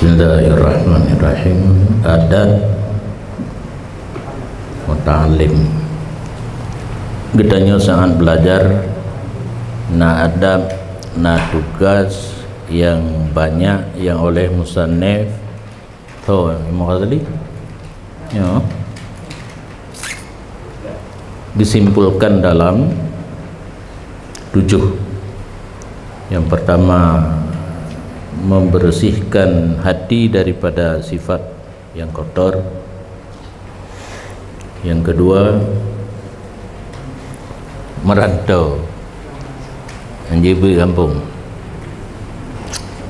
Bismillahirrahmanirrahim. Adab muta'alim. Gedanya sangat belajar na adab na tugas yang banyak yang oleh musannif Imam Ghazali ya disimpulkan dalam 7. Yang pertama, membersihkan hati daripada sifat yang kotor. Yang kedua, merantau anjibi kampung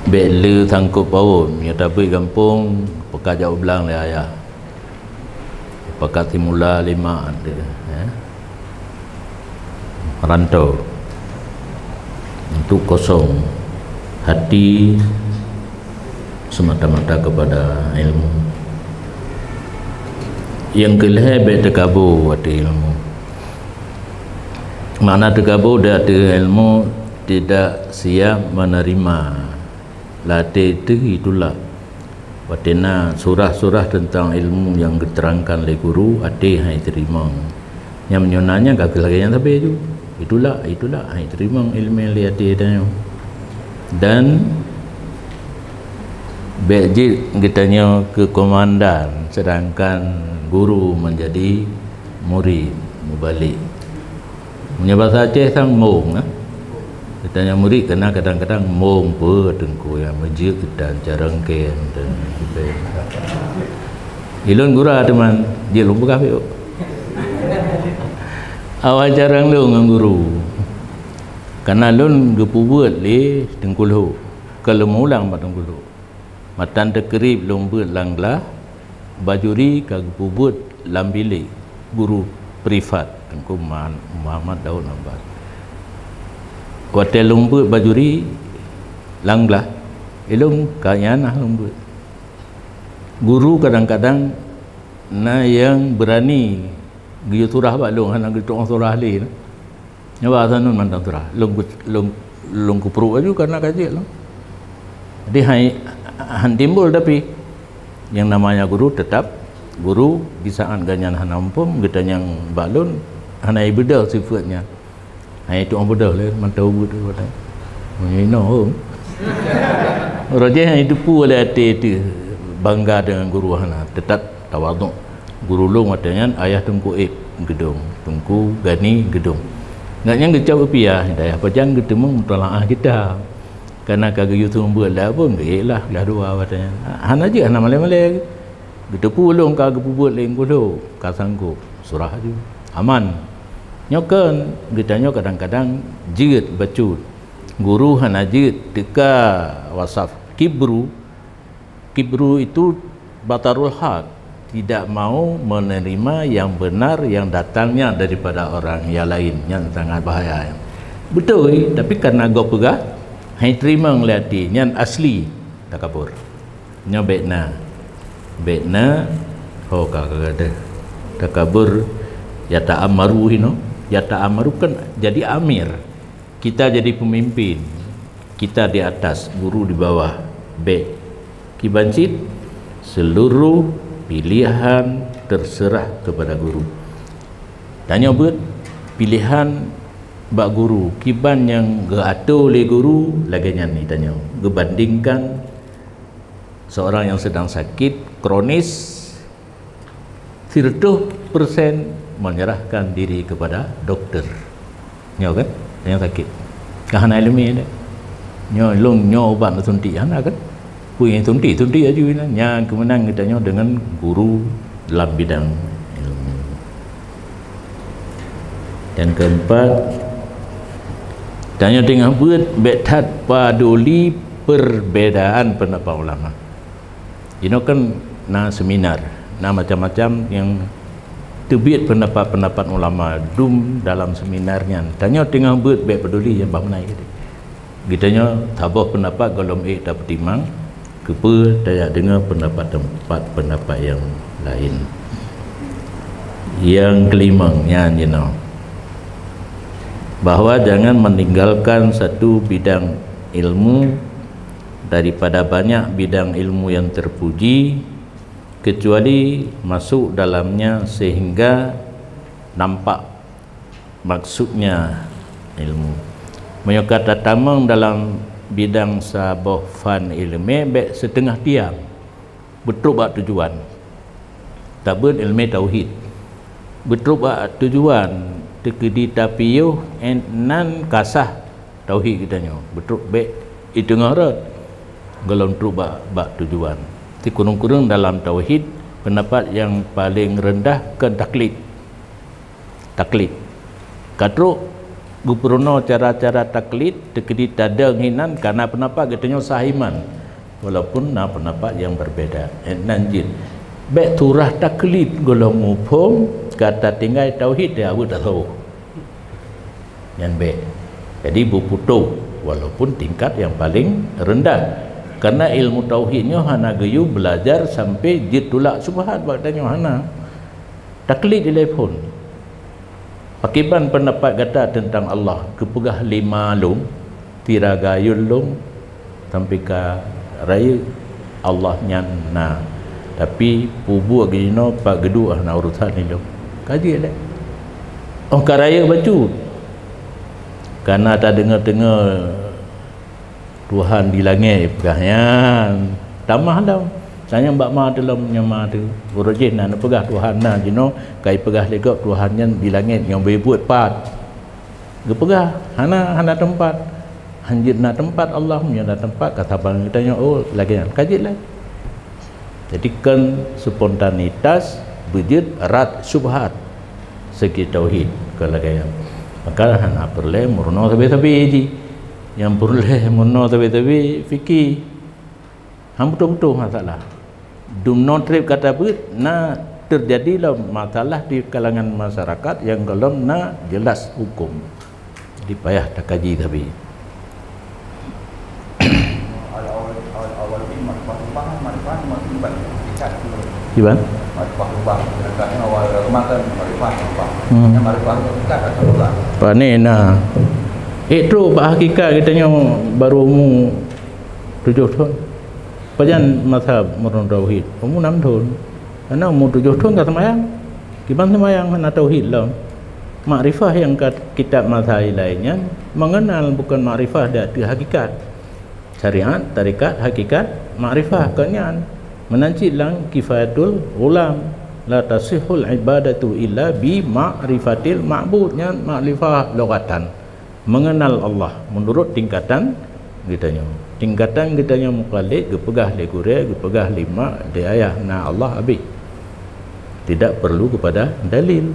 bela sangkup paun ya tapi kampung pekat jauh belang le ayah pekat timula 5 ada ya. Merantau untuk kosong hati semata-mata kepada ilmu. Yang kelihatan baik terkabur ada ilmu. Makna terkabur dia ada ilmu, tidak siap menerima latih itu itulah watina surah-surah tentang ilmu yang diterangkan oleh guru ada hai terima yang menyonanya gagal lagi yang tapi itulah hai terima ilmu yang lihat dia dan bejit kitanya ke komandan sedangkan guru menjadi murid mubalik punya bahasa Aceh sang mong katanya murid kena kadang-kadang mong pe tengku yang menjik dan jarangken dan ilun gura teman dia lupa kafe awal jarang lu dengan guru karena lun gepubuat le tengkulu kalau mulang mat tengkulu matan terkerib lun buat langlah bajuri ka gepubuat lambili guru privat tengku Muhammad Daud Abbas hotel lumbut bajuri langlah ilung kayanah lumbut guru kadang-kadang na yang berani giu surah balung hana gitu orang surah li nyawa sanun mantang surah lung kupru aju karena kaji lah jadi han timbul tapi yang namanya guru tetap guru bisaan ganyan hana umpum kita yang balun hana ibedal sifatnya itu orang bodoh lah mantau bodoh pada no rajah itu pu oleh hati itu bangga dengan guru hana tetap tawaduk guru lu matanya ayah tengku gedung tengku gani gedung nak yang kecau piah dah apa jangan ketemu mutalaah kita karena kagak YouTube buat lah pun lah dua matanya hana aja hana malai-malai gitu pulung kagak buat lain gulu kasangku surah aja aman nyokan getanya kadang-kadang jid bacut guru hana jid teka wasaf kibru itu batarul haq tidak mau menerima yang benar yang datangnya daripada orang yang lain yang sangat bahaya betul tapi karena go pegah hai terima ngelati yang asli takabur nya bekna ho kagak takabur ya ta'amaru hino ya ta'amaru kan jadi amir kita jadi pemimpin kita di atas guru di bawah kibancit seluruh pilihan terserah kepada guru tanya buat pilihan bak guru kiban yang geatur oleh guru laganya ni tanya gebandingkan seorang yang sedang sakit kronis 100% menyerahkan diri kepada dokter nyo kan yang sakit kahana ilmi ni nyo long nyo obat suntik hana kan punya suntik aja nya kemenang kita nyo dengan guru dalam bidang ilmu. Dan keempat tanya dengan buat betat paduli perbedaan pendapat ulama ini kan na seminar na macam-macam yang terbit pendapat-pendapat ulama dum dalam seminarnya tanya tengah buat baik peduli yang bangun naik gitanya tabah pendapat golom dapat timang kepa daya dengar pendapat yang lain. Yang kelima bahwa jangan meninggalkan satu bidang ilmu daripada banyak bidang ilmu yang terpuji kecuali masuk dalamnya sehingga nampak maksudnya ilmu. Menyokata tamang dalam bidang sabah fan ilmu baik setengah diam betul bak tujuan tak ber ilmu tauhid betul bak tujuan tekedi tapiyuh nan kasah tauhid kitanya betul baik itu ngarat golong tu bak tujuan ti kurung-kurung dalam tauhid pendapat yang paling rendah ke taklid kadro gubernur cara-cara taklid tekedi tada nginan karena pendapat katanya sahiman walaupun pendapat yang berbeda nanjin baik turah taklid golong upom kata tinggal tauhid dia awak tak tahu yang baik jadi buputu walaupun tingkat yang paling rendah karena ilmu tauhidnya hana geyu belajar sampai jitulak subhat baktanya hana taklid telefon pakiban pendapat kata tentang Allah kepegah 5 lum tiragayul lum sampai ke raya Allah nyana tapi pubu gino pak gedu na urusan ni lum kaji dah ka raya baju karena tak dengar-dengar Tuhan di langit pegahnya tamah dah saya mbak ma dalam nyama tu urujin nak pegah Tuhan na jino kai pegah legok Tuhan yang di langit yang berbuat pat ge pegah hana tempat hanjit na tempat Allah punya na tempat kata bang kita oh lagi kaji lah jadi kan spontanitas bejut erat subhat segi tauhid kalau gaya maka hana perle murno tabe-tabe ji yang perle murno tabe-tabe fikir betul-betul masalah dumno trip kata ber na terjadilah masalah di kalangan masyarakat yang belum na jelas hukum jadi payah tak kaji tapi gimana? Panena itu bah hakikat katanya baru umur 7 tahun pajan mazhab murun tauhid umur 6 tahun karena umur 7 tahun tak semayang gimana semayang hana tauhid lah makrifah yang kat kitab mazhab lainnya mengenal bukan makrifah dari hakikat syariat tarikat hakikat makrifah kenyan menanci lang kifayatul ulam la tasihul ibadatu illa bi ma'rifatil ma'budnya makrifah logatan mengenal Allah menurut tingkatan kitanya mukallid gepegah legure gepegah 5 di ayah na Allah habis tidak perlu kepada dalil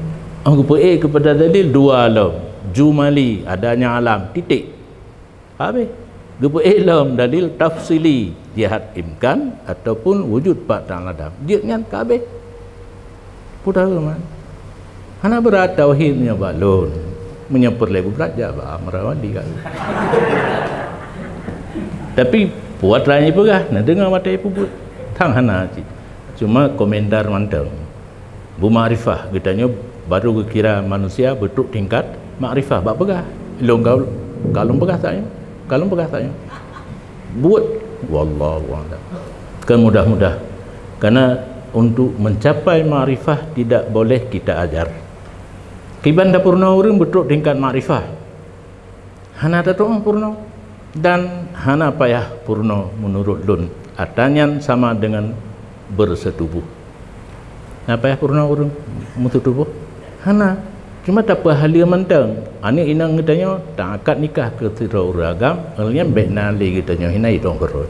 kepada dalil 2 alam jumali adanya alam titik habis gepelam dalil tafsili jihad imkan ataupun wujud pak ta'ala dia nyan kabeh putar man hana berat tauhidnya balon menyempur lebu berat ja ba merawadi kan tapi buat lain pegah nak dengar mata ibu buat tang hana cuma komentar mantang bu makrifah katanya baru kira manusia betul tingkat makrifah bak pegah long kalau pegah saya kalau perkataannya buat wallahu a'lam kan mudah-mudah karena untuk mencapai makrifah tidak boleh kita ajar kiban dah purna orang betul tingkat makrifah hana tak purna dan hana payah purna menurut lun atanyan sama dengan bersetubuh nah payah purna orang bersetubuh hana cuma tak apa halia mentang ani inang katanya tak akad nikah ke tirau ragam alnya baik nali katanya hinai dong berot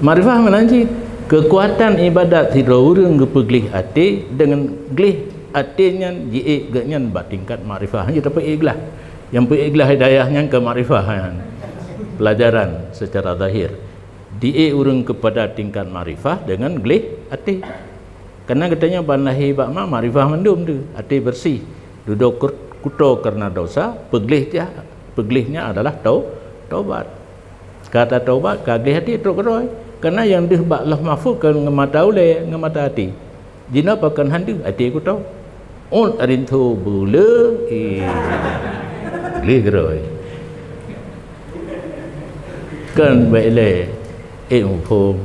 marifah menanji kekuatan ibadat tirau urang gepeglih ati dengan glih atinya ji gaknya bat tingkat marifah hanya dapat ikhlas yang ikhlas hidayahnya ke marifah pelajaran secara zahir di urang kepada tingkat marifah dengan glih ati karena katanya banahi bakma marifah mendum tu hati bersih duduk kuto karena dosa peglihnya adalah taubat kata taubat kaglih hati teruk keroi karena yang dia bak Allah mahfuz kan ngemata ule ngemata hati jina pakan handu hati kuto on arintu bule glih keroi kan baik le pun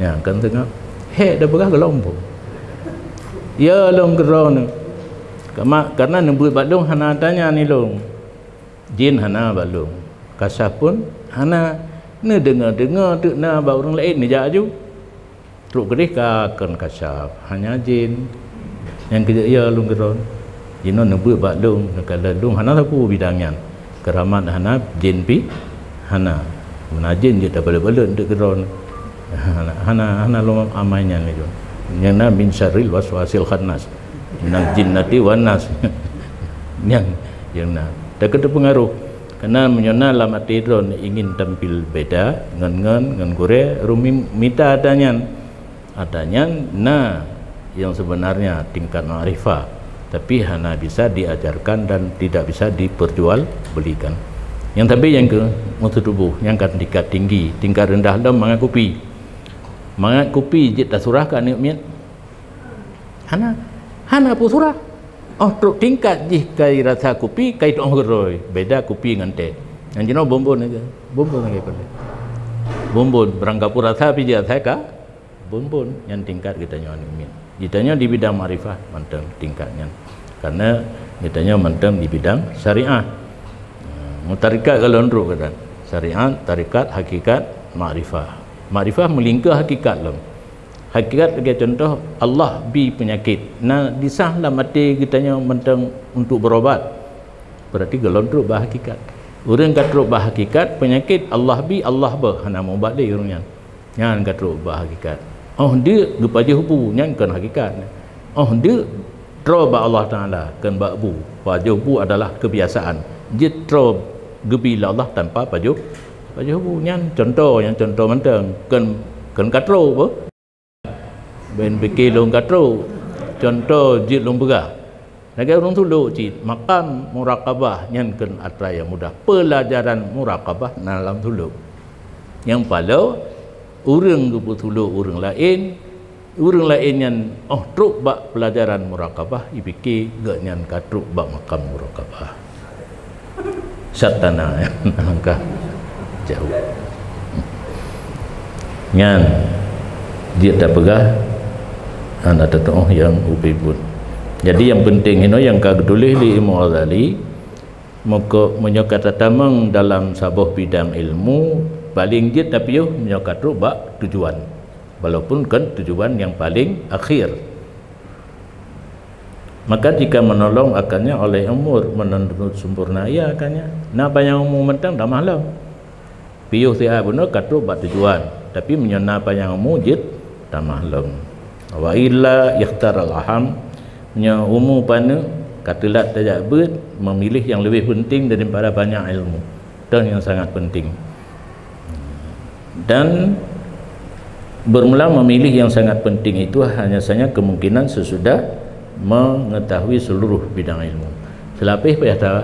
ya kan tengok dah berah gelong pun ya long geron karena nebut balung hana tanya ni long jin hana balung kasah pun hana ne dengar tu na ba orang lain ni jaju teruk gerih ka kan kasah hanya jin yang kerja ya long geron jino nebut balung kalau lung hana tapu bidangnya keramat hana jin pi hana menajin je tak boleh untuk geron hana lom amainya ni tu yang na min syarril waswasil khannas minal jinnati wan nas yang na tak ada pengaruh karena menyona lam ati dron ingin tampil beda ngan gore rumi minta adanya yang sebenarnya tingkat ma'rifah tapi hana bisa diajarkan dan tidak bisa diperjualbelikan. Yang tapi yang ke mutu tubuh yang kan tingkat tinggi, tingkat rendah dalam mangat kopi. Mangat kopi je tak surah kan ni hana pun surah. Oh truk tingkat je kai rasa kopi kai tong geroi. Beda kopi dengan teh. Yang jino bombon aja. Bombon lagi boleh. Bombon berangkapur rasa pi je saya ka bombon yang tingkat kita nyon ni. Ditanya di bidang ma'rifah mantap tingkatnya. Karena ditanya mantap di bidang syariah. Tarikat kalau ndruk kata syariat, tarikat, hakikat, ma'rifah. Ma'rifah melingkar hakikat lah. Hakikat sebagai contoh Allah bi penyakit. Nah disahlah mati kitanya mentang untuk berobat. Berarti kalau ndruk bah hakikat. Orang kata bah hakikat penyakit Allah bi Allah bah hana mau balik orangnya. Yang kata bah hakikat. Oh dia gepaje hubu nyan kan hakikat. Oh dia ba Allah Taala kan babu. Paje hubu adalah kebiasaan. Dia gebila Allah tanpa pajuh hubu nyan contoh yang contoh mentang kan katro apa ben fikir long katro contoh jid long begah lagi orang tulu jid makam muraqabah nyan kan atra yang mudah pelajaran muraqabah dalam tulu yang palau urang gebu tulu urang lain yang truk bak pelajaran muraqabah ipikir gak nyan katruk bak makam muraqabah satana langkah jauh nyan dia tak pegah anak tetap yang ubibun jadi yang penting ini yang kag tulis di Imam Ghazali maka menyokat tamang dalam sabuh bidang ilmu paling jid tapi yo menyokat rubak tujuan walaupun kan tujuan yang paling akhir. Maka jika menolong akannya oleh umur menuntut sempurna ia akannya nak banyak umur mentang dah malam piuh tiap benar katu buat tujuan tapi menyana banyak umur jid dah malam wa illa yakhtar al-aham nya umur pana katulat tajak ber memilih yang lebih penting daripada banyak ilmu dan yang sangat penting dan bermula memilih yang sangat penting itu hanya saja kemungkinan sesudah mengetahui seluruh bidang ilmu. Selapis payah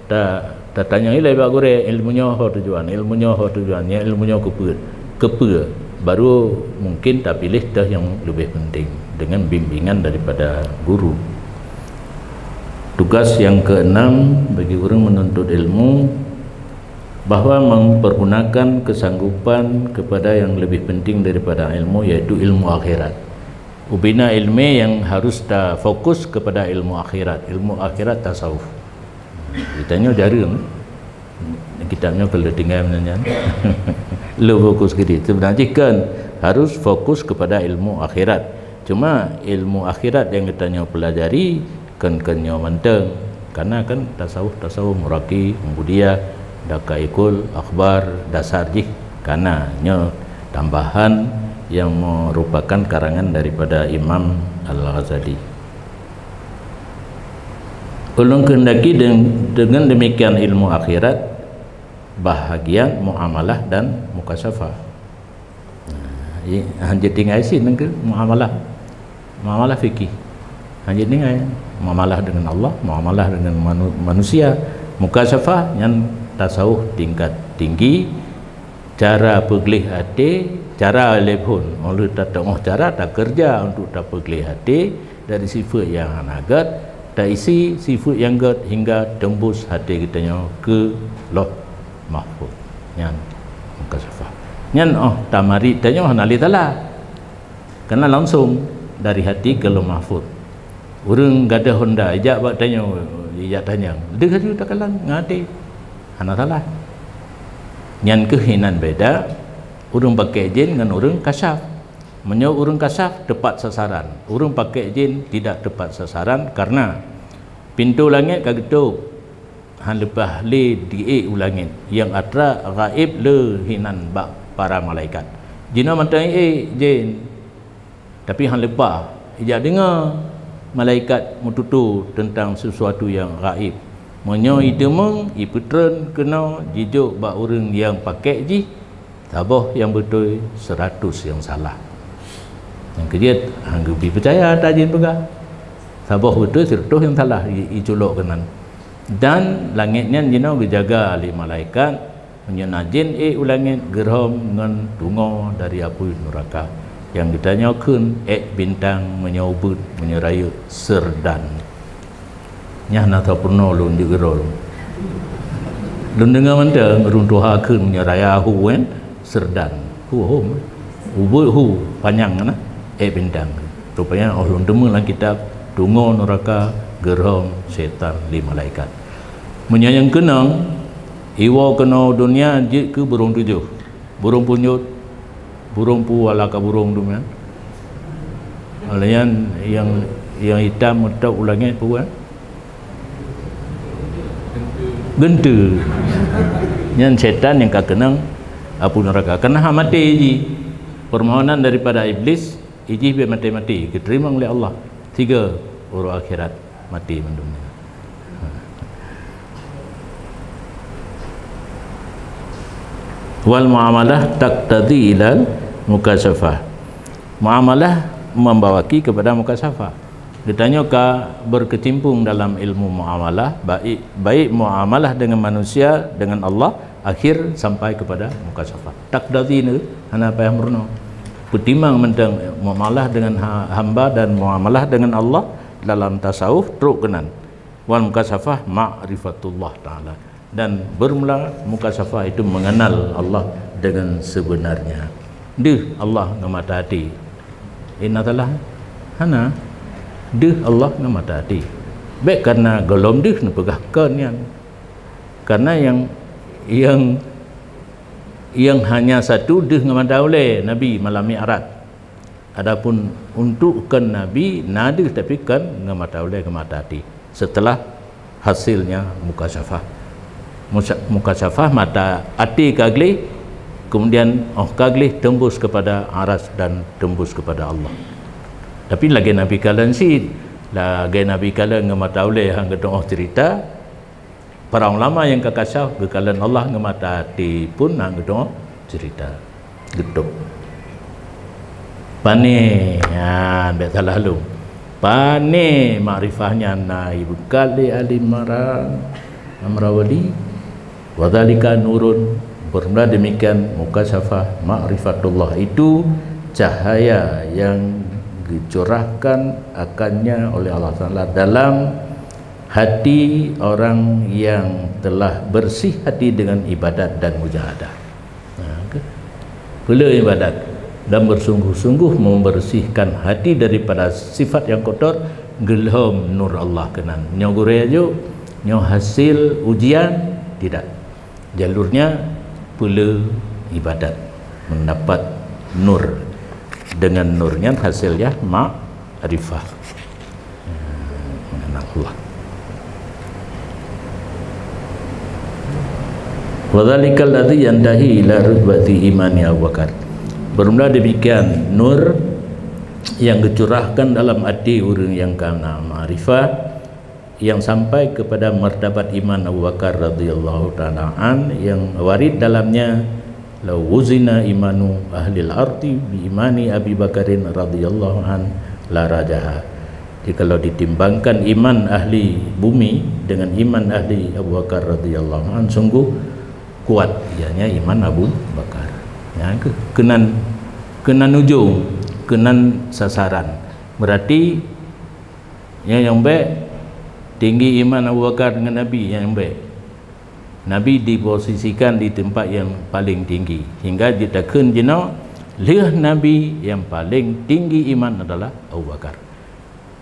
tak tanya ilai bak gore ilmunya ho tujuan, ya ilmunya kepe baru mungkin tak pilih dah yang lebih penting dengan bimbingan daripada guru. Tugas yang keenam bagi orang menuntut ilmu bahwa mempergunakan kesanggupan kepada yang lebih penting daripada ilmu yaitu ilmu akhirat. Ubina ilmi yang harus dah fokus kepada ilmu akhirat tasawuf. Ditanya jarang kitabnya kalau tinggal menanya lu fokus ke dia sebenarnya kan harus fokus kepada ilmu akhirat cuma ilmu akhirat yang kitanya pelajari kan manteng karena kan tasawuf muraki mudia dakaikul akhbar dasar jih karena tambahan yang merupakan karangan daripada Imam Al-Ghazali. Ulun kehendaki dengan demikian ilmu akhirat bahagian muamalah dan mukasyafah. Hanya tinggal sini ke muamalah fikih. Hanya tinggal muamalah dengan Allah, muamalah dengan manusia. Mukasyafah yang tasawuf tingkat tinggi, cara pegelih hati, cara telepon oleh tak cara tak kerja untuk tak pegelih hati dari sifat yang hanagat tak isi sifat yang gat hingga tembus hati kitanya ke Lauh Mahfuz. Yang mukasyafah nyan tamari tanya nali tala karena langsung dari hati ke lemah mahfuz urang gada Honda ijak bak tanya ijak tanya dia kata tak kalang ngati hana salah nyan kehinan beda urang pakai jin dengan urang kasyaf menyo urang kasyaf tepat sasaran urang pakai jin tidak tepat sasaran karena pintu langit kagetup han lepas le die ulangit yang atra gaib le hinan bak para malaikat jina mantai jin tapi han lepas ijak dengar malaikat mututu tentang sesuatu yang gaib menyo itu meng iputren kena jijuk bak urang yang pakai ji tabah yang betul 100 yang salah yang kerja hang gebi percaya tak jin pegah tabah betul 100 yang salah iculok kenan dan langitnya jina dijaga oleh malaikat menyenajin ulangit gerham dengan tungo dari api neraka yang ditanyakan bintang menyobut menyeraya serdan nyah nata purno lun digerol lun dengar manta ngeruntuhakeun menyeraya hu kan serdan hu panjang na bintang rupanya lun demu dalam kitab tungo neraka gerham setan li malaikat menyayang kenang iwa kena dunia je ke burung 7 burung punyut burung pu ala ka burung dunia alayan yang hitam atau ulangnya pu kan gentu yang setan yang kakenang apu neraka kena mati ji permohonan daripada iblis iji biar mati diterima oleh Allah 3 urus akhirat mati mendunia wal muamalah taqtadi ilal mukasyafah muamalah membawaki kepada mukasyafah ditanya ka berkecimpung dalam ilmu muamalah baik muamalah dengan manusia dengan Allah akhir sampai kepada mukasyafah taqtadi ni hana payah murno putimang mentang muamalah dengan hamba dan muamalah dengan Allah dalam tasawuf teruk kenan wal mukasyafah ma'rifatullah ta'ala dan bermula mukasyafah itu mengenal Allah dengan sebenarnya deh Allah ngamata hati inna talah hana deh Allah ngamata hati baik karena golom deh nepegah kan karena yang hanya satu deh ngamata oleh Nabi malam Mi'raj adapun untuk kan Nabi nadir tapi kan ngamata oleh ngamata hati setelah hasilnya mukasyafah mata hati kagli kemudian kagli tembus kepada aras dan tembus kepada Allah tapi lagi Nabi kalan si lagi Nabi kalan ngamata oleh hang gedong cerita para ulama yang kakasyaf kekalan Allah ngamata hati pun hang gedong cerita gedok pane ambek salah lu pane makrifahnya naib kali alimarang amrawali wadzalika nurun bermula demikian mukasyafah ma'rifatullah itu cahaya yang dicurahkan akannya oleh Allah Ta'ala dalam hati orang yang telah bersih hati dengan ibadat dan mujahadah bela ibadat dan bersungguh-sungguh membersihkan hati daripada sifat yang kotor gelham nur Allah kenan nyogure aja nyo hasil ujian tidak jalurnya pula ibadat mendapat nur dengan nurnya hasilnya ma'rifah mengenal Allah wa dzalikal ladzi yantahi ila rutbati imani Abu Bakar bermula demikian nur yang dicurahkan dalam hati orang yang kena ma'rifah yang sampai kepada martabat iman Abu Bakar radhiyallahu ta'ala an yang warid dalamnya law wuzina imanu ahlil ardi bi imani Abi Bakarin radhiyallahu an la rajaha kalau ditimbangkan iman ahli bumi dengan iman ahli Abu Bakar radhiyallahu an sungguh kuat ianya iman Abu Bakar ya kenan ujung kenan sasaran berarti yang baik tinggi iman Abu Bakar dengan Nabi yang baik Nabi diposisikan di tempat yang paling tinggi hingga ditekan jena liah Nabi yang paling tinggi iman adalah Abu Bakar.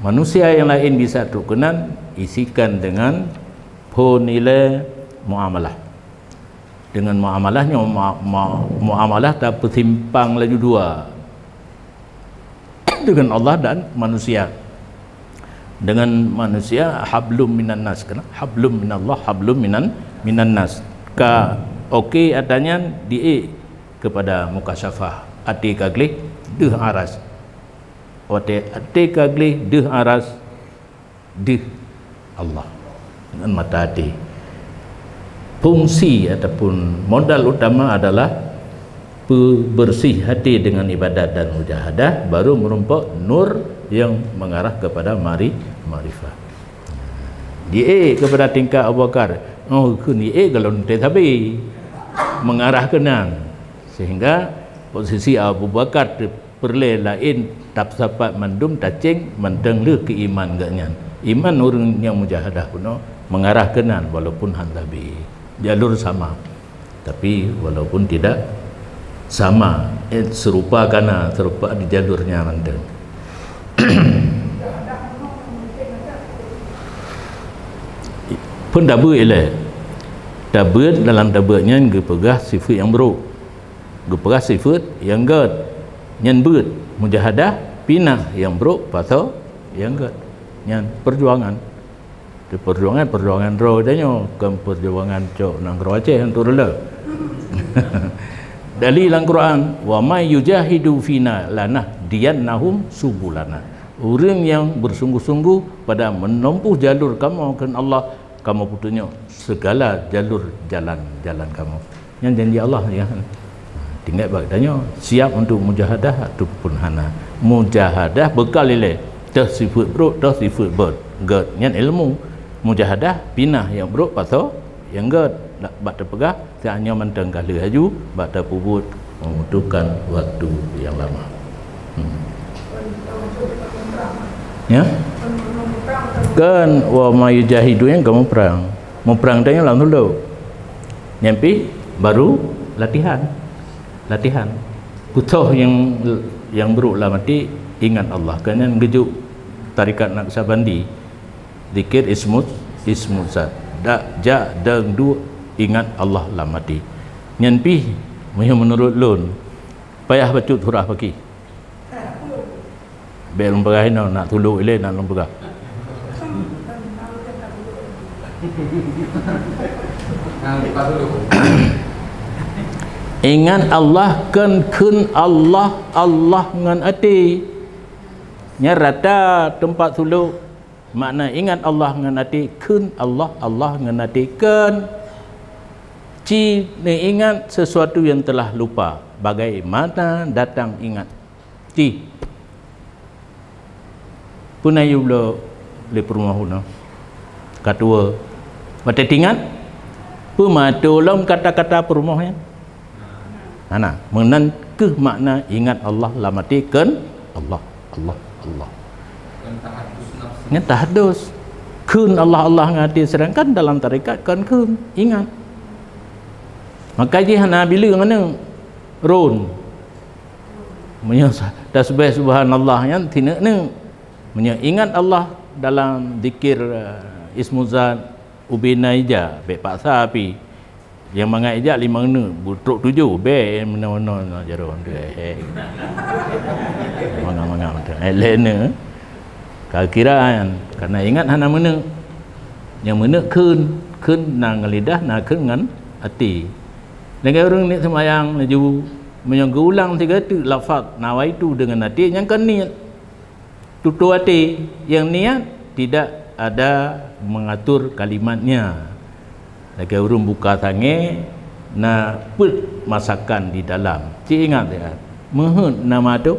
Manusia yang lain bisa terkenan isikan dengan nilai muamalah. Dengan muamalahnya muamalah tak bertimpang lagi dua dengan Allah dan manusia. Dengan manusia hablum minan nas, kena hablum minallah hablum minan nas. Ka okey adanya di kepada mukasyafah ati kaglih deh aras. Ote ati kaglih deh aras deh Allah dengan mata hati. Fungsi ataupun modal utama adalah bersih hati dengan ibadat dan mujahadah, baru merompak nur yang mengarah kepada marifat. Dia kepada tingkat Abu Bakar. Oh, ni kalau nanti tapi mengarah kenang, sehingga posisi Abu Bakar perle lain tak sapat mandum tacing menteng le ke iman gaknya. Iman orang yang mujahadah kuno mengarah kenan walaupun hantabi jalur sama, tapi walaupun tidak sama serupa karena serupa di jalurnya mandeng. Pun dabu ile dabu dalam dabunya gepegah sifat yang buruk, gepegah sifat yang gad nyan beut mujahadah pinah yang buruk pasal yang gad nyan perjuangan. Di perjuangan roh danyo kan perjuangan cok nang roh Aceh yang turula. Dalil Al-Quran, wa may yujahidu fina lanah diyannahum subulana. Orang yang bersungguh-sungguh pada menempuh jalur kamu kan Allah, kamu putunya segala jalur jalan kamu. Yang janji Allah ya. Tinggal bagdanya siap untuk mujahadah ataupun hana. Mujahadah bekal ile dah sifat buruk, dah sifat gad nyan ilmu. Mujahadah pinah yang buruk pasal yang gad bak terpegah hanya menteng kali haju bak terpubut membutuhkan waktu yang lama. Ya kan wa may jahidu yang kamu perang mau perang tanya langsung dulu nyampi baru latihan butuh yang buruk lah mati ingat Allah kan yang gejuk tarikat Naqsabandi zikir ismut zat dak ja dang du ingat Allah lah mati nyampi menurut lun payah bacut huruf pagi belum pegai nak tulu ile nak lempegah. Ingat Allah kan Allah ngan ati nyarata tempat tulu makna ingat Allah ngan ati kun Allah ngan ati kan ci ne ingat sesuatu yang telah lupa bagaimana datang ingat ci punayu lo le perumahuna katua mata tingat pematulom kata-kata perumahnya ana menan ke makna ingat Allah lamati kan Allah nya tahaddus kun Allah ngati sedangkan dalam tarekat kan kun ingat maka ji hana bila ngana ron menyasa tasbih subhanallah yang tina ne ingat Allah dalam zikir ismuzat ubina ija be paksa api yang mangai ija 5 ne butruk 7 be mana-mana jaro he manga elena kakiran karena ingat hana mana yang mana kun nang lidah na kun ngan hati dengan orang ni semayang laju menyangka ulang 3 tu lafaz nawaitu dengan hati yang kan niat tutu hati yang niat tidak ada mengatur kalimatnya lagi orang buka tangi na put masakan di dalam cik ingat ya mehut nama tu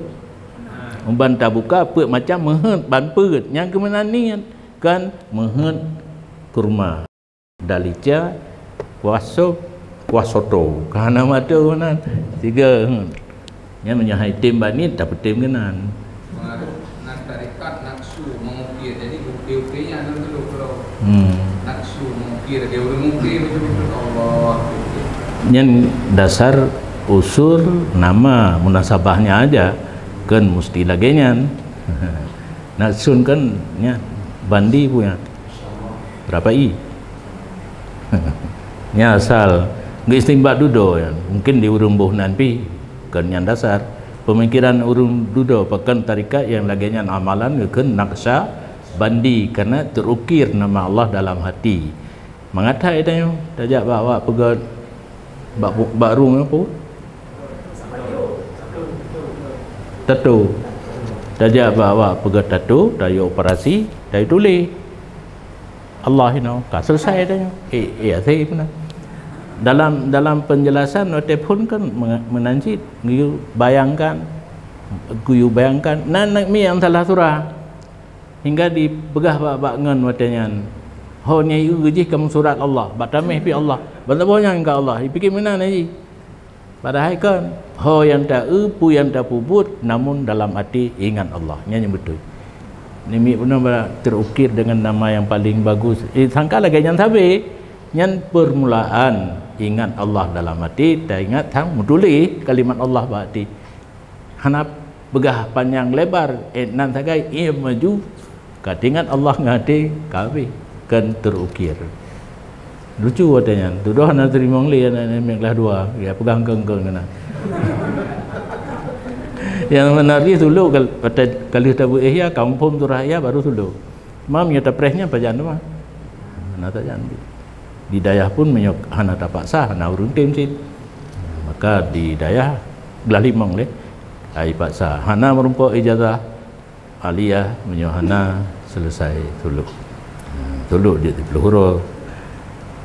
umban tak buka put macam mehut ban put yang kemana niat kan mehut kurma dalica puasoto karena mata mana 3 yang menyahai tim bani dapat tim kenan pengaruh nas tarikat nak naksu mengukir. Jadi ukir-ukirnya ada dulu kalau naksu mengukir, dia boleh mengukir betul-betul Allah. Yang dasar usul nama munasabahnya aja kan mesti laginya. Naksun kan nya bandi punya berapa i? Nya asal nggak istimbat dudo ya. Mungkin di urung bohnan pi kan yang dasar pemikiran urung dudo pakan tarikat yang laginya amalan kan naksa bandi karena terukir nama Allah dalam hati. Mengatai tanya tajak bawa pegat barung apa? Tato. Tajak bawa pegat tato, dari operasi, dari tulis. Allah ini, selesai tanya. Saya pernah. Dalam penjelasan pun kan menanjit, guyu bayangkan, nak mi yang salah surah hingga dipegah bak ngan watanya. Ho nyai gejih kamu surat Allah, batameh pi Allah. Banyak ke Allah. Dipikir mana ni? Padahal kan ho yang tak pu yang tak puput namun dalam hati ingat Allah. Nyanyi betul. Nimi benar terukir dengan nama yang paling bagus. Sangka lagi yang sabi, yang permulaan ingat Allah dalam hati, tak ingat tang muduli kalimat Allah berarti. Hanap begah panjang lebar, nan sagai ia maju, kat ingat Allah ngati kabe kan terukir. Lucu katanya, tu doa nak terima ngli anak kelas 2, dia pegang kengkeng kena. Yang menarik dulu kalau tabu ihya kampung tu raya baru dulu. Mam ya tapresnya pajan mah. Mana tajan. Di dayah pun menyok hana tak paksa, hana urun tim sit. Maka di dayah belah limang le. Ai paksa. Hana merumpok ijazah aliyah menyok hana selesai dulu. Dulu dia 10 huruf.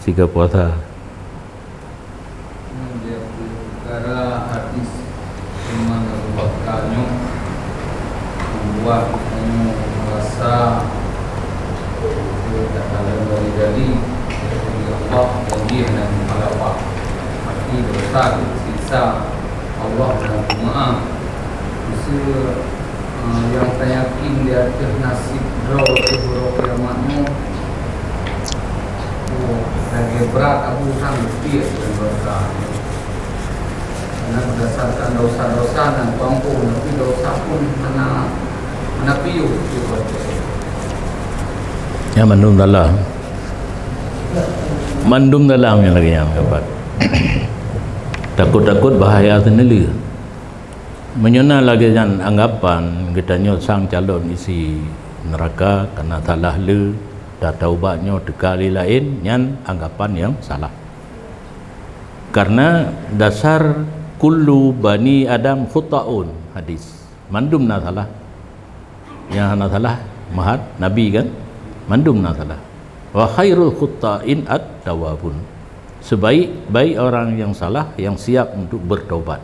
Siga puasa. Dia perkara hadis memang bakanya membuat merasa tak ada dari Allah dan dia dan Allah hati dosa siksa Allah dan maaf. Usia yang saya yakin dia atas nasib draw buruk kiamatnya. Lagi berat Abu Hanifah dan dosa karena berdasarkan dosa-dosa dan tuangku tapi dosa pun mana piu ya mandum dalam yang lagi yang dapat takut-takut bahaya sendiri menyena lagi yang anggapan kita nyot sang calon isi neraka karena salah le dah taubatnya dekali lain yang anggapan yang salah karena dasar kullu bani adam khuta'un hadis mandum na salah yang na salah mahat nabi kan mandum na salah wa khairul khuta'in at-tawabun sebaik-baik orang yang salah yang siap untuk bertaubat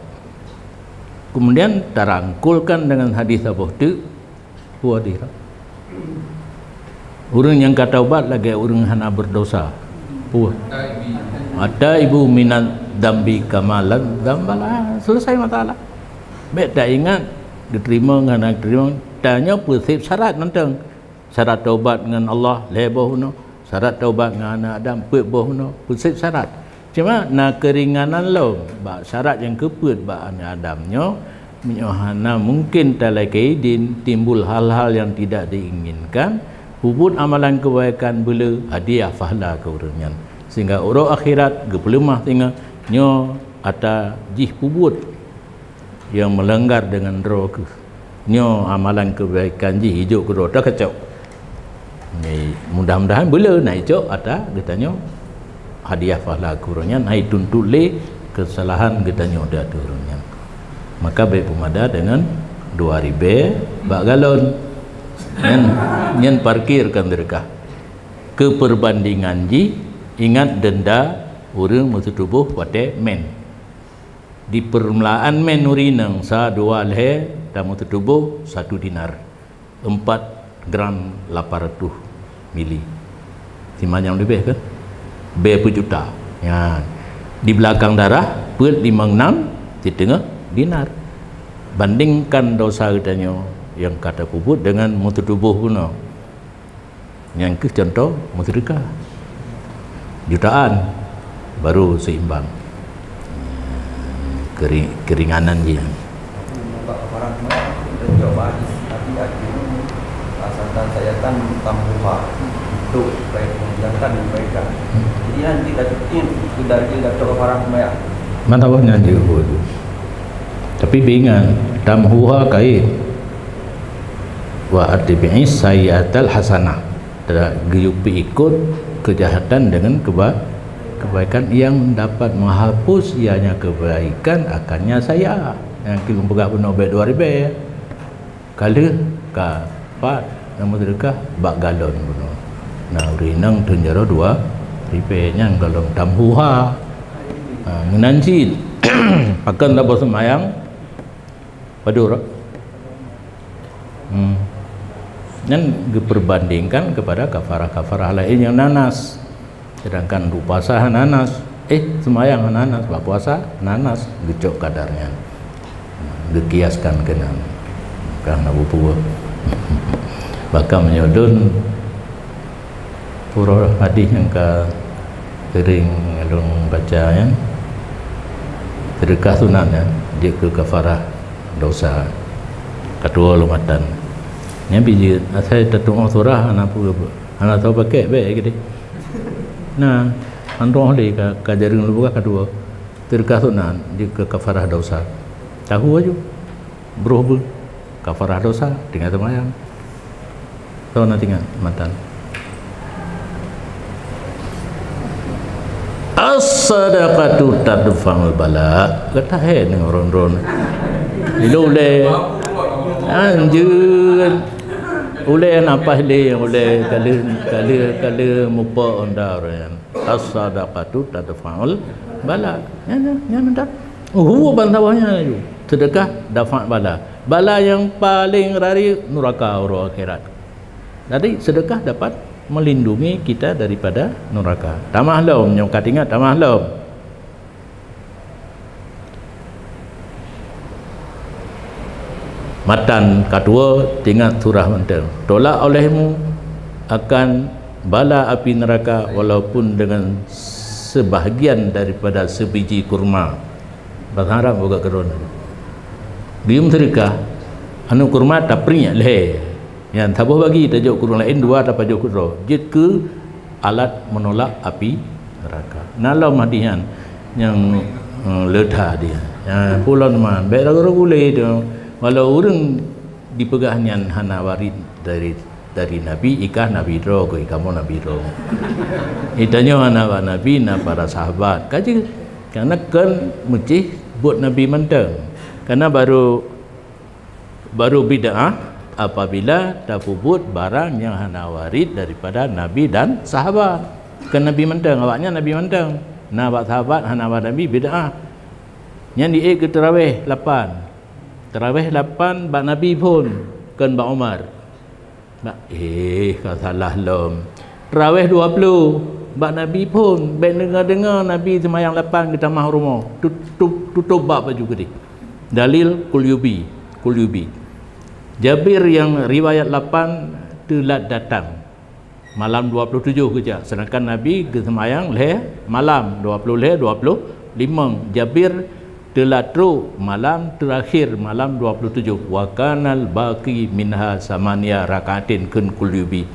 kemudian terangkulkan dengan hadis apa tu puadira orang yang kata ubat lagi orang hana berdosa. Puh. Ada ibu minat dambi kamalan dambala selesai masalah. Baik tak ingat diterima dengan diterima. Tanya persip syarat nantang. Syarat taubat dengan Allah leboh no. Syarat taubat dengan anak Adam peboh no. Persip syarat. Cuma nak keringanan lo. Bak syarat yang keput bak anak Adamnya hana mungkin talakai timbul hal-hal yang tidak diinginkan. Puput amalan kebaikan bela hadiah fahla ke orangnya sehingga orang akhirat gepelemah tengah nyo ata jih puput yang melanggar dengan roh nyo amalan kebaikan jih hijau ke roh tak kacau ni mudah-mudahan bela naik cok ata kita hadiah fahla ke orangnya naik tuntule kesalahan kita nyo dah tu orangnya maka baik pemada dengan 2 ribe bak galon yang parkirkan mereka ke perbandingan ji ingat denda orang mutu tubuh pada men di permulaan men urinang sa 2 leher dan mutu tubuh 1 dinar 4 gram 800 mili siman yang lebih kan berapa juta ya di belakang darah per 56 di tengah dinar bandingkan dosa katanya yang kata puput dengan mututubuh guna. Yang ke contoh mutrika jutaan baru seimbang. Keringanan dia. Orang coba tapi asalkan saya kan tambuha untuk baik menjalankan mereka. Jadi nanti sudah coba orang maya. Mana tahu nyanyi itu. Tapi bingung tamhuha kait wa atbi'i sayyatal hasanah. Geyupi ikut kejahatan dengan kebaikan yang dapat menghapus ianya kebaikan akannya saya yang kita pegak benar baik 2000 kala kapat nama sedekah bak galon benar nah rinang tunjaro 2 yang galon tamhuha ngenanci akan dapat semayang padur dan diperbandingkan kepada kafarah-kafarah lain yang nanas. Sedangkan untuk puasa nanas, semayang nanas, bak puasa nanas, gecok kadarnya. Dikiaskan kena karena bupu. Bahkan menyodun pura hadis yang sering alung baca ya. Sedekah sunat ya, dia ke kafarah dosa. Kedua lumatan. Yang biji saya tertunggu surah anak tahu pakai baik gitu. Nah, antung oleh kajarin lu buka kedua terkasunan di ke kafarah dosa. Tahu aja, bro kafarah dosa tinggal semayang. Tahu nanti ingat mantan. As-sadaqatu tadfa'ul bala. Kata ni orang-orang. Ilule anjur oleh apa le oleh kali mupa onda orang as-sadaqatu tadfa'ul bala ya mendak bantawanya itu sedekah dafa' bala yang paling rari neraka orang akhirat. Jadi sedekah dapat melindungi kita daripada neraka. Tamahlam nyokat ingat tamahlam matan kedua tinggal surah menteng tolak olehmu akan bala api neraka walaupun dengan sebahagian daripada sebiji kurma. Bahasa Arab juga kerana dium sedekah anu kurma tak peringat leh yang tabuh bagi tajuk kurma lain dua dapat tajuk kurma jid ke alat menolak api neraka nalau madihan yang ledah dia yang pulau teman baik lagu boleh tu. Walau orang dipegahnya hana warid dari Nabi ikah Nabi ro ko ikamu Nabi ro. Itanya hana Nabi na para sahabat. Kaji karena kan mesti buat Nabi mentang. Karena baru bid'ah apabila tapubut barang yang hana warid daripada Nabi dan sahabat. Kan Nabi mentang awaknya Nabi mentang. Nah awak sahabat hana Nabi bid'ah. Yang di ke tarawih 8. Tarawih 8 bak Nabi pun kan bak Umar. Kau salah lom. Tarawih 20 bak Nabi pun baik dengar Nabi semayang 8 ke tamah rumah. Tutup bak baju gede. Dalil kulyubi. Jabir yang riwayat 8 telat datang. Malam 27 kerja. Sedangkan Nabi ke semayang malam 20 25. Jabir telatru malam terakhir malam 27 wa kanal baqi minha samania rakaatin kun kulyubi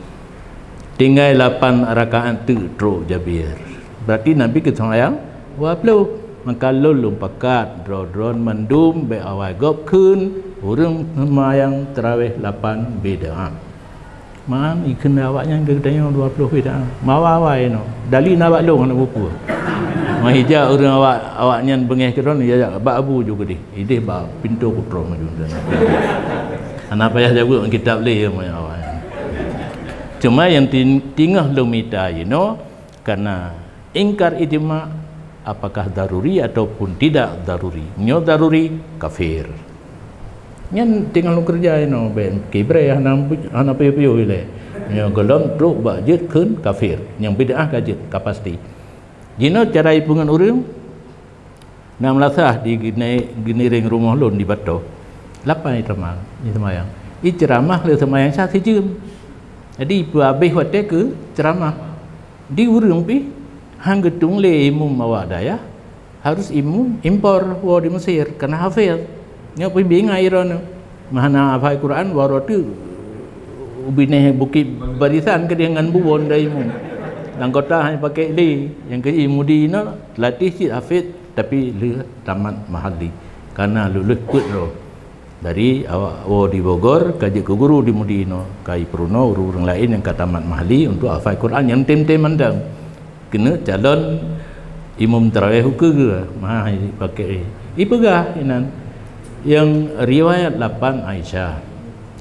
tinggal 8 rakaat tu tru Jabir berarti Nabi ke semayang 20 maka lulung pakat dron mendum be awal gop kun urang semayang tarawih 8 beda man ikan awaknya gedanya 20 beda mawawai no dali nawak long nak buku mahija orang awaknya bengeh keron ya bak abu juga deh ideh bak pintu kutro maju anak payah jaga kitab le awak cuma yang tingah lumita karena ingkar ijma apakah daruri ataupun tidak daruri nyo daruri kafir nyan tinggal lu kerja ben kibre anak piyo ile nyo golong truk bak jid kun kafir yang bid'ah kajid kapasti jino cara hitungan orang nak melasah di giniring rumah lon di Bato 8 itu mal di semayang ceramah le semayang sah sejum. Jadi habis waktu ke ceramah di urang pi hang getung le imum awak daya harus imum impor wa di Mesir karena hafiz. Nya pi bingai iron mana hafal Quran wa tu ubineh bukit barisan ke dengan buwon dah imum. Dan kota hanya pakai le yang ke imudi na latih si hafiz tapi le tamat mahalli karena lulus kut roh. Dari awak di Bogor kaji ke guru di Mudino kai Pruno orang lain yang ke tamat mahali untuk hafal Quran yang tem-tem mandang kena calon imam tarawih ke mah pakai ipegah inan yang riwayat 8 Aisyah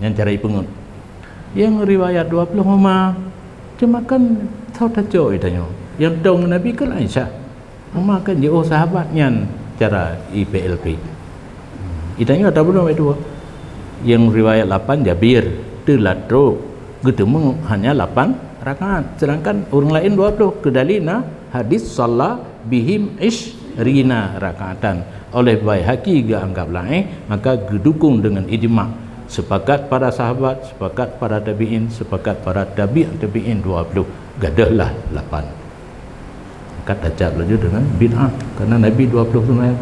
yang cara ipengut yang riwayat 20 mama cuma kan tahu tajo itanya yang dong Nabi kan Aisyah mama kan dia sahabatnya cara IPLP itanya ada belum itu yang riwayat 8 Jabir telatro ketemu hanya 8 rakaat sedangkan orang lain 20 kedalina hadis salat bihim rina rakaatan oleh Baihaqi ga anggap lain maka gedukung dengan ijma sepakat para sahabat sepakat para tabi'in sepakat para tabi'in 20 gadahlah 8 kata cak laju dengan bid'ah karena Nabi 20 sunat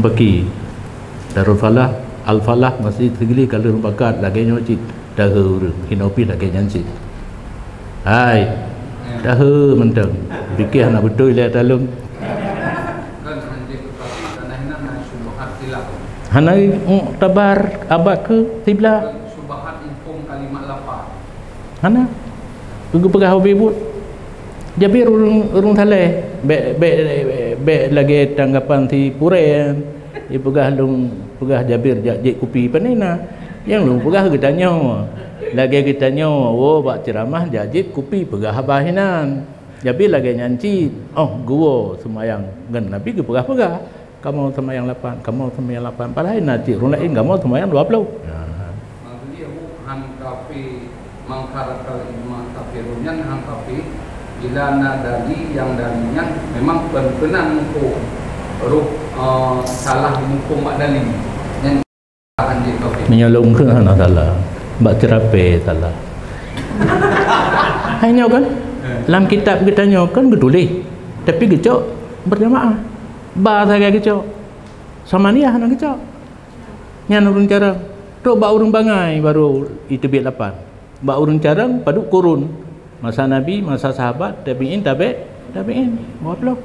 bagi Darul Falah, Al Falah masih segili kalau bakat lagi nyocit dah urang hinopi lagi nyansit. Hai. Dah mentang. Fikir nak betul dia talung. Kan hanjir tanah nak syubhat tilak. Hanai tabar abad ke tibla. Syubhat infum kalimat lapar. Hana. Tunggu pegah habibut. Jabir urung thaleh. Be lagi tanggapan ti puren. Dia pegah Jabir jik kopi panina yang lu pegah kita nyawa lagi kita nyawa oh bak ceramah jik kopi pegah habahinan Jabir lagi nyanci oh gua semayang ngan Nabi ke pegah kamu semayang 8 kamu semayang 8 padahal nanti orang lain kamu semayang 20 maksudnya han kafi mangkarakal imam kafirunnya han kafi bila nadali yang darinya memang benar hukum ruh salah hukum makdali yang anjir kau menyolong ke anak salah bak terapi salah hanya kan dalam kitab kita kan betulis tapi kecok berjamaah bahasa kayak kecok sama ni anak kecok yang urun carang tu bak urun bangai baru itu biar 8 bak urun carang paduk kurun masa Nabi masa sahabat tabi'in buat blok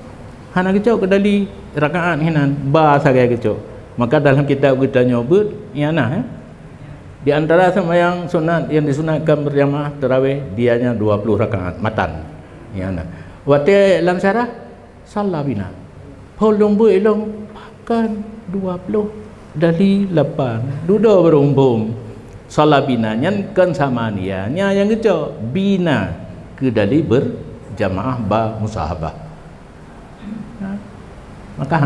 hana kecok kedali rakaat hinan bahasa kayak kecok maka dalam kitab kita nyobut iana di antara sembahyang sunat yang disunatkan berjamaah tarawih dianya 20 rakaat matan iana wate dalam syarah salabina polong belong pakan 20 dari 8 duda berumpum salabina nyan kan sama nianya yang kecok bina ke dari berjamaah ba musahabah maka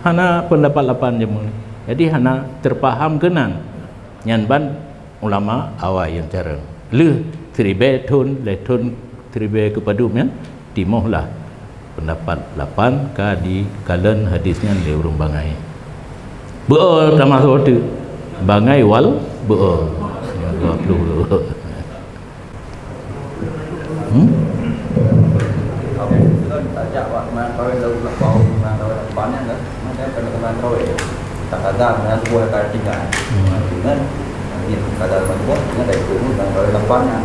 hana pendapat 8 jemu jadi hana terpaham kenan nyanban ulama awal yang cara le tribe tun tribe kepadumnya timohlah pendapat 8 ka di kalen hadisnya le urung bangai beul termasuk tu bangai wal beul 20 tajak wak man kau lau lapau man kau lapannya kan macam teman-teman kau tak ada dengan buah kau tinggal dengan dia kadar buah dengan dari dulu man kau lapannya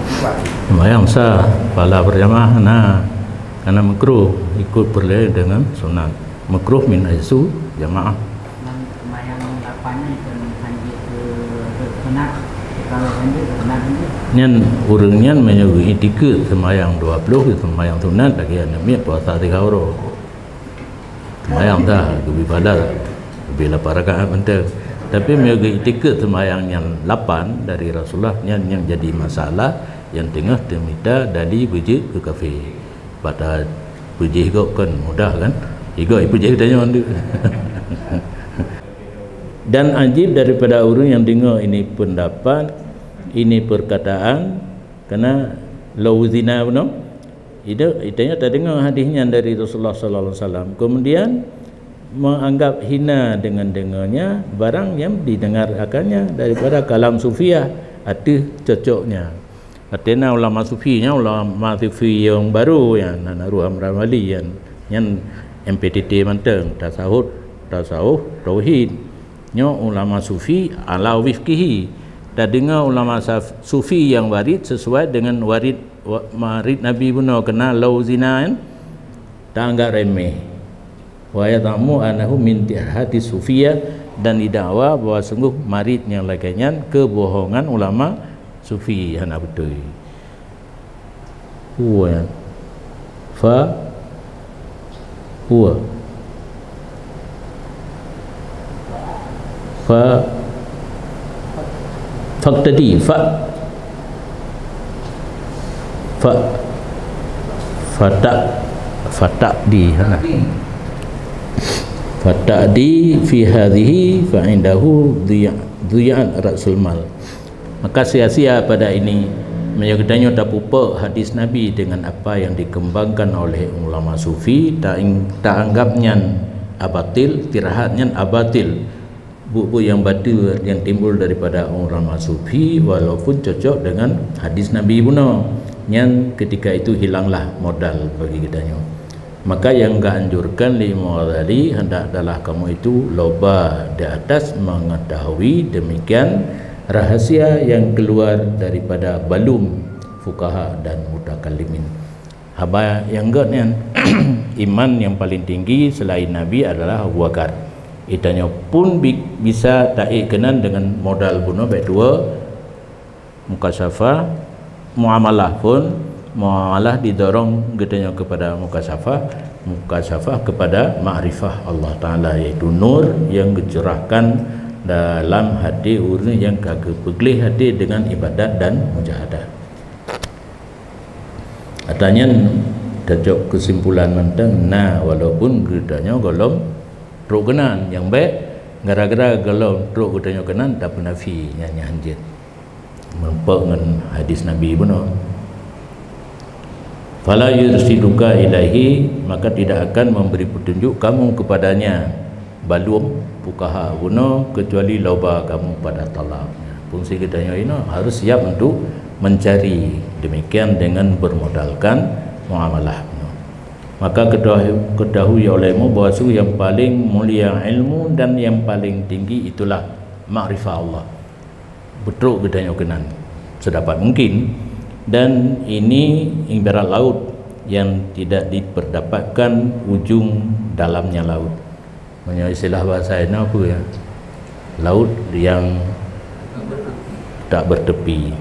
bayang sah pala berjamaah karena makruh ikut berlai dengan sunat makruh min aisu jamaah mayang lapannya itu hanji ke sunat kalau hanji sunat nyan urangnya menyuguhi tiket semayang 20 semayang sunat lagi ada miat puasa 3 orang semayang dah lebih badal lebih 8 rakaat penting tapi menyuguhi tiket semayang yang 8 dari Rasulullah yang jadi masalah yang tengah temita dari bujik ke kafe pada bujik kau kan mudah kan ikut bujik tanya anda dan ajib daripada orang yang dengar ini pendapat ini perkataan kerana lauzina itu itanya tak dengar hadisnya dari Rasulullah sallallahu alaihi wasallam kemudian menganggap hina dengan dengannya barang yang didengar akannya daripada kalam sufiah ada cocoknya. Artinya ulama sufinya ulama sufi yang baru yang Naruh Amramali yang MPTT manteng tasawuf tauhid nyo ulama sufi ala wifkihi. Dan dengar ulama sufi yang warid sesuai dengan warid Nabi Buno kena lau zina kan tak anggap remeh. Wa yatamu anahu min hadis sufiyah, dan didakwa bahawa sungguh maridnya laginya kebohongan ulama sufi yang betul. Huwa faktadi fata'di fi hadhihi fa indahu dhiya'an rasul mal. Maka sia-sia pada ini menyokitanya tak pupa hadis Nabi dengan apa yang dikembangkan oleh ulama sufi, tak anggapnya abatil, tirahatnya abatil, buku yang batil yang timbul daripada ulama sufi walaupun cocok dengan hadis Nabi Buno yang ketika itu hilanglah modal bagi kitanya. Maka yang anjurkan lima tadi hendak adalah kamu itu loba di atas mengetahui demikian rahasia yang keluar daripada balum fukaha dan mutakallimin. Haba yang enggaknya iman yang paling tinggi selain Nabi adalah Abu Bakar. Itanya pun bisa taik kenan dengan modal bunuh baik dua mukasyafah, muamalah pun muamalah didorong getanya kepada mukasyafah kepada ma'rifah Allah Ta'ala, iaitu nur yang dicerahkan dalam hati orang yang kagak peglih hati dengan ibadat dan mujahadah. Katanya cocok kesimpulan mentang nah walaupun getanya golong truk kenan yang baik gara-gara golong truk getanya kenan tak penafi nyanyi anjit mempak dengan hadis Nabi benar. Fala yursiduka ilahi, maka tidak akan memberi petunjuk kamu kepadanya balum fukaha guna kecuali loba kamu pada talak. Fungsi kitanya ini harus siap untuk mencari, demikian dengan bermodalkan muamalah. Maka ketahui olehmu bahawa yang paling mulia ilmu dan yang paling tinggi itulah ma'rifah Allah. Betul kitanya kenan sedapat mungkin, dan ini ibarat laut yang tidak diperdapatkan ujung dalamnya laut. Menurut istilah bahasa ini apa ya? Laut yang tak bertepi.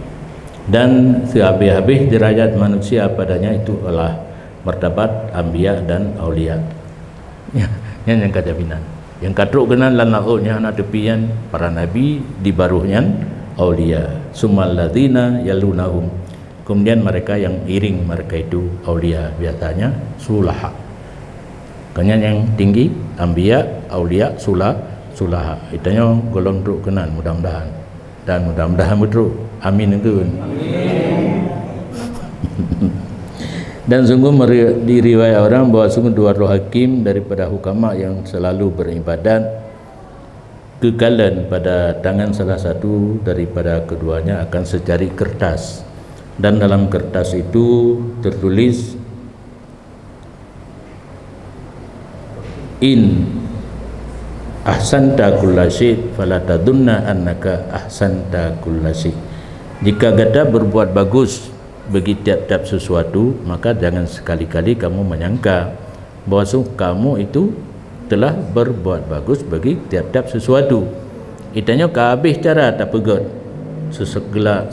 Dan sehabis-habis derajat manusia padanya itu adalah martabat anbiya dan aulia. Ya, yang kata binan. Yang katruk kenan lan lautnya anak tepian para nabi di baruhnya aulia. Summal ladzina yalunahum. Kemudian mereka yang iring mereka itu aulia, biasanya sulaha. Kemudian yang tinggi anbiya, aulia, sulaha. Itanya golong truk kenan mudah-mudahan. Dan mudah-mudahan betul. Amin itu. Amin. Dan sungguh diriwayat orang bahawa sungguh dua roh hakim daripada hukama yang selalu beribadat kekalan pada tangan salah satu daripada keduanya akan secari kertas, dan dalam kertas itu tertulis in ahsanta kullasyai fala tadunna annaka ahsanta kullasyai. Jika kata berbuat bagus bagi tiap-tiap sesuatu, maka jangan sekali-kali kamu menyangka bahawa kamu itu telah berbuat bagus bagi tiap-tiap sesuatu. Itanya habis cara tak pegot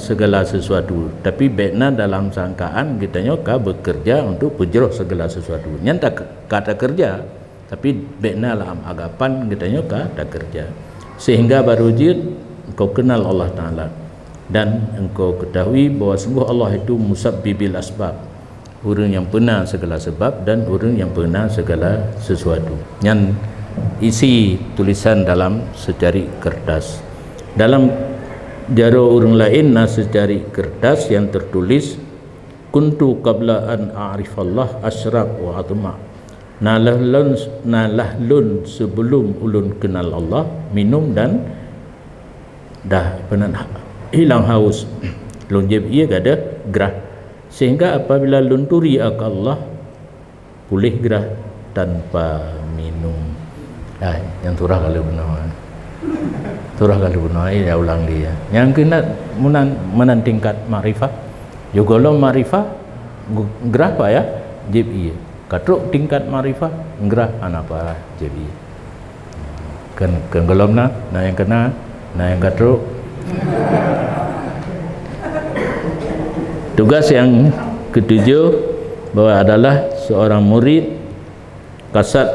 segala sesuatu, tapi baiknya dalam sangkaan kitanya ka bekerja untuk pejroh segala sesuatu. Nyata kata kerja, tapi baiknya dalam agapan kitanya ka tak kerja, sehingga baru engkau kenal Allah Ta'ala dan engkau ketahui bahawa sungguh Allah itu musabbibil asbab, orang yang pernah segala sebab dan orang yang pernah segala sesuatu. Yang isi tulisan dalam secari kertas, dalam jaro orang lain secari kertas yang tertulis kuntu qabla an a'rifallah asyraq wa atma. nalah lun sebelum ulun kenal Allah minum dan dah pernah hilang haus lun jeb ia gada gerah sehingga apabila lun turi ke Allah pulih gerah tanpa minum. Yang turah kalau benar turah kalau benar ya ulang dia yang kena menan tingkat makrifah juga lo makrifah gerah apa ya jeb ia katruk tingkat makrifah gerah apa jeb ia kan gelomna yang kena yang katruk. Tugas yang ketujuh bahwa adalah seorang murid kasat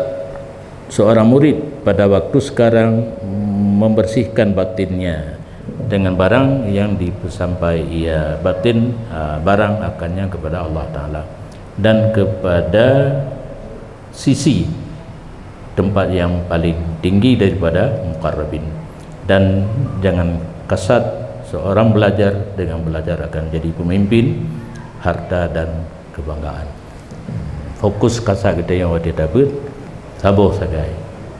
seorang murid pada waktu sekarang membersihkan batinnya dengan barang yang disampai ia batin barang akannya kepada Allah Ta'ala dan kepada sisi tempat yang paling tinggi daripada muqarrabin, dan jangan kasat seorang belajar dengan belajar akan jadi pemimpin harta dan kebanggaan. Fokus kasat kita yang wadi dapat sabar sagai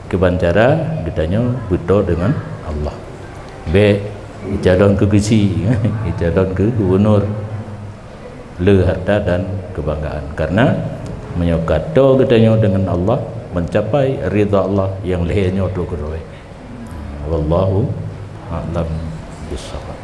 kebancara kitanya betul dengan Allah be calon ke gesi calon ke gubernur le harta dan kebanggaan karena menyokata kitanya dengan Allah mencapai ridha Allah yang lehernya tu keroi. Wallahu a'lam bissawab.